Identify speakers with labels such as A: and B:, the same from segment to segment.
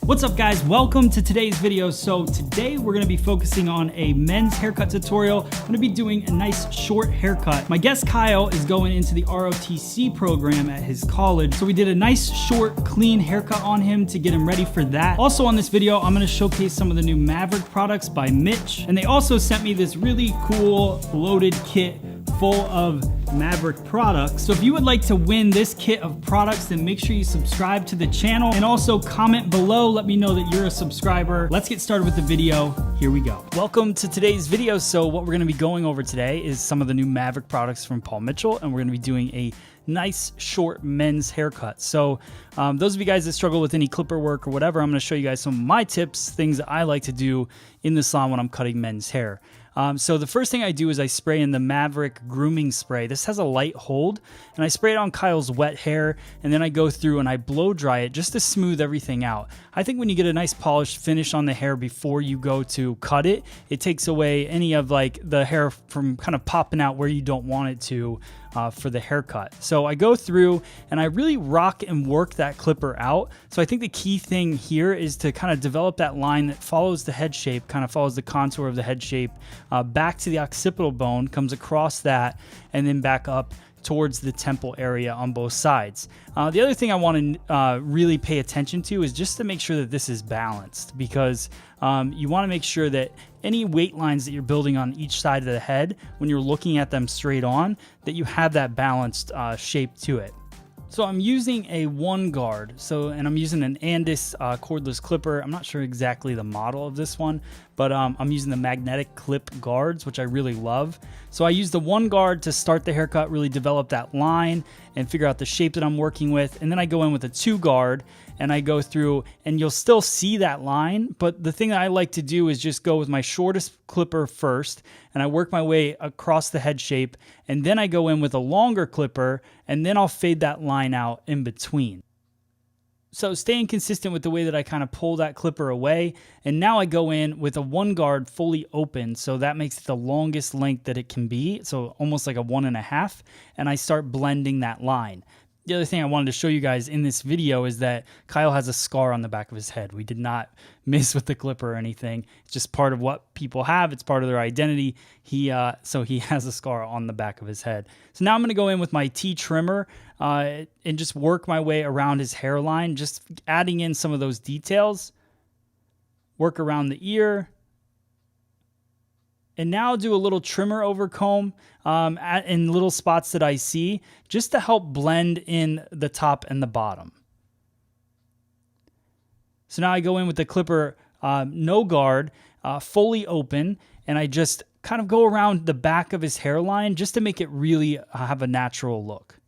A: What's up guys, welcome to today's video. So today we're gonna be focusing on a men's haircut tutorial. I'm gonna be doing a nice short haircut. My guest Kyle is going into the ROTC program at his college. So we did a nice short clean haircut on him to get him ready for that. Also on this video, I'm gonna showcase some of the new Maverick products by Mitch. And they also sent me this really cool loaded kit full of Maverick products. So if you would like to win this kit of products, then make sure you subscribe to the channel and also comment below. Let me know that you're a subscriber. Let's get started with the video. Here we go. Welcome to today's video. So what we're gonna be going over today is some of the new Maverick products from Paul Mitchell, and we're gonna be doing a nice short men's haircut. So those of you guys that struggle with any clipper work or whatever, I'm gonna show you guys some of my tips, things that I like to do in the salon when I'm cutting men's hair. So the first thing I do is I spray in the Maverick grooming spray. This has a light hold, and I spray it on Kyle's wet hair, and then I go through and I blow dry it just to smooth everything out. I think when you get a nice polished finish on the hair before you go to cut it, it takes away any of like the hair from kind of popping out where you don't want it to for the haircut. So I go through and I really rock and work that clipper out. So I think the key thing here is to kind of develop that line that follows the head shape, kind of follows the contour of the head shape back to the occipital bone, comes across that, and then back up towards the temple area on both sides. The other thing I want to really pay attention to is just to make sure that this is balanced, because you want to make sure that any weight lines that you're building on each side of the head, when you're looking at them straight on, that you have that balanced shape to it. So I'm using a one guard, and I'm using an Andis cordless clipper. I'm not sure exactly the model of this one, but I'm using the magnetic clip guards, which I really love. So I use the one guard to start the haircut, really develop that line and figure out the shape that I'm working with. And then I go in with a two guard and I go through, and you'll still see that line. But the thing that I like to do is just go with my shortest clipper first, and I work my way across the head shape. And then I go in with a longer clipper, and then I'll fade that line out in between. So staying consistent with the way that I kind of pull that clipper away. And now I go in with a one guard fully open. So that makes it the longest length that it can be. So almost like a 1.5. And I start blending that line. The other thing I wanted to show you guys in this video is that Kyle has a scar on the back of his head. We did not miss with the clipper or anything. It's just part of what people have. It's part of their identity. So he has a scar on the back of his head. So now I'm going to go in with my T-trimmer and just work my way around his hairline, just adding in some of those details. Work around the ear. And now I'll do a little trimmer over comb in little spots that I see, just to help blend in the top and the bottom. So now I go in with the clipper, no guard, fully open, and I just kind of go around the back of his hairline just to make it really have a natural look.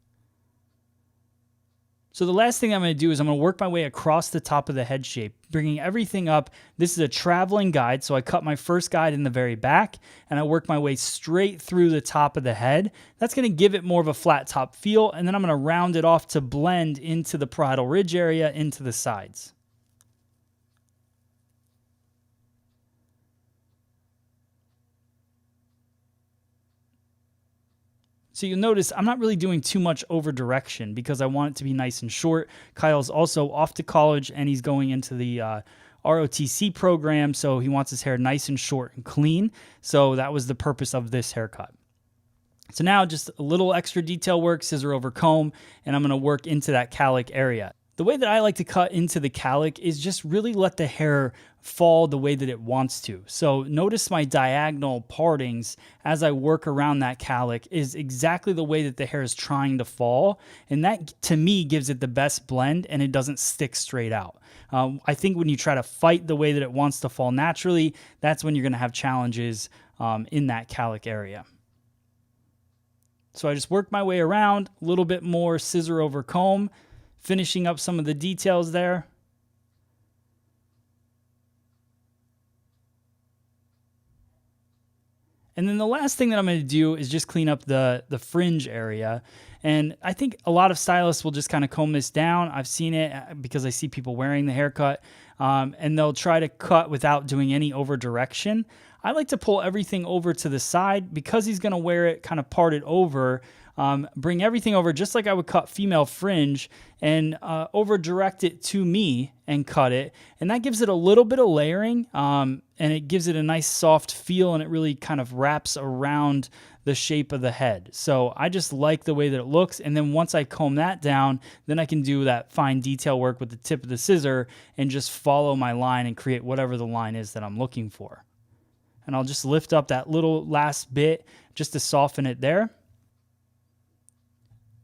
A: So the last thing I'm going to do is I'm going to work my way across the top of the head shape, bringing everything up. This is a traveling guide, so I cut my first guide in the very back, and I work my way straight through the top of the head. That's going to give it more of a flat top feel, and then I'm going to round it off to blend into the parietal ridge area, into the sides. So you'll notice I'm not really doing too much over direction because I want it to be nice and short. Kyle's also off to college and he's going into the ROTC program, so he wants his hair nice and short and clean. So that was the purpose of this haircut. So now just a little extra detail work, scissor over comb, and I'm going to work into that cowlick area. The way that I like to cut into the cowlick is just really let the hair fall the way that it wants to. So notice my diagonal partings as I work around that cowlick is exactly the way that the hair is trying to fall. And that, to me, gives it the best blend and it doesn't stick straight out. I think when you try to fight the way that it wants to fall naturally, that's when you're going to have challenges in that cowlick area. So I just work my way around, a little bit more scissor over comb, finishing up some of the details there. And then the last thing that I'm going to do is just clean up the fringe area. And I think a lot of stylists will just kind of comb this down. I've seen it because I see people wearing the haircut, and they'll try to cut without doing any over direction. I like to pull everything over to the side because he's going to wear it kind of parted over. bring everything over just like I would cut female fringe and over direct it to me and cut it. And that gives it a little bit of layering and it gives it a nice soft feel, and it really kind of wraps around the shape of the head. So I just like the way that it looks. And then once I comb that down, then I can do that fine detail work with the tip of the scissor and just follow my line and create whatever the line is that I'm looking for. And I'll just lift up that little last bit just to soften it there.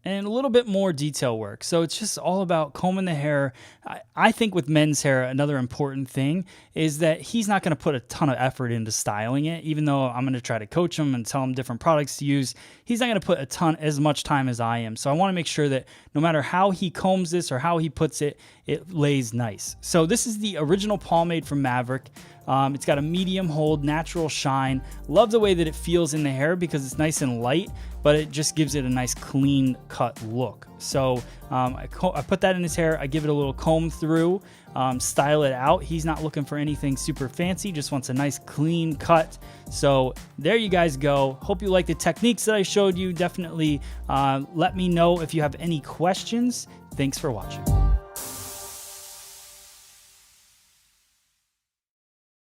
A: And a little bit more detail work. So it's just all about combing the hair. I think with men's hair, another important thing is that he's not going to put a ton of effort into styling it. Even though I'm going to try to coach him and tell him different products to use, he's not going to put as much time as I am. So I want to make sure that no matter how he combs this or how he puts it, it lays nice. So this is the original pomade from Maverick. It's got a medium hold, natural shine. Love the way that it feels in the hair because it's nice and light, but it just gives it a nice clean cut look. So I put that in his hair. I give it a little comb through, style it out. He's not looking for anything super fancy, just wants a nice clean cut. So there you guys go. Hope you like the techniques that I showed you. Definitely let me know if you have any questions. Thanks for watching.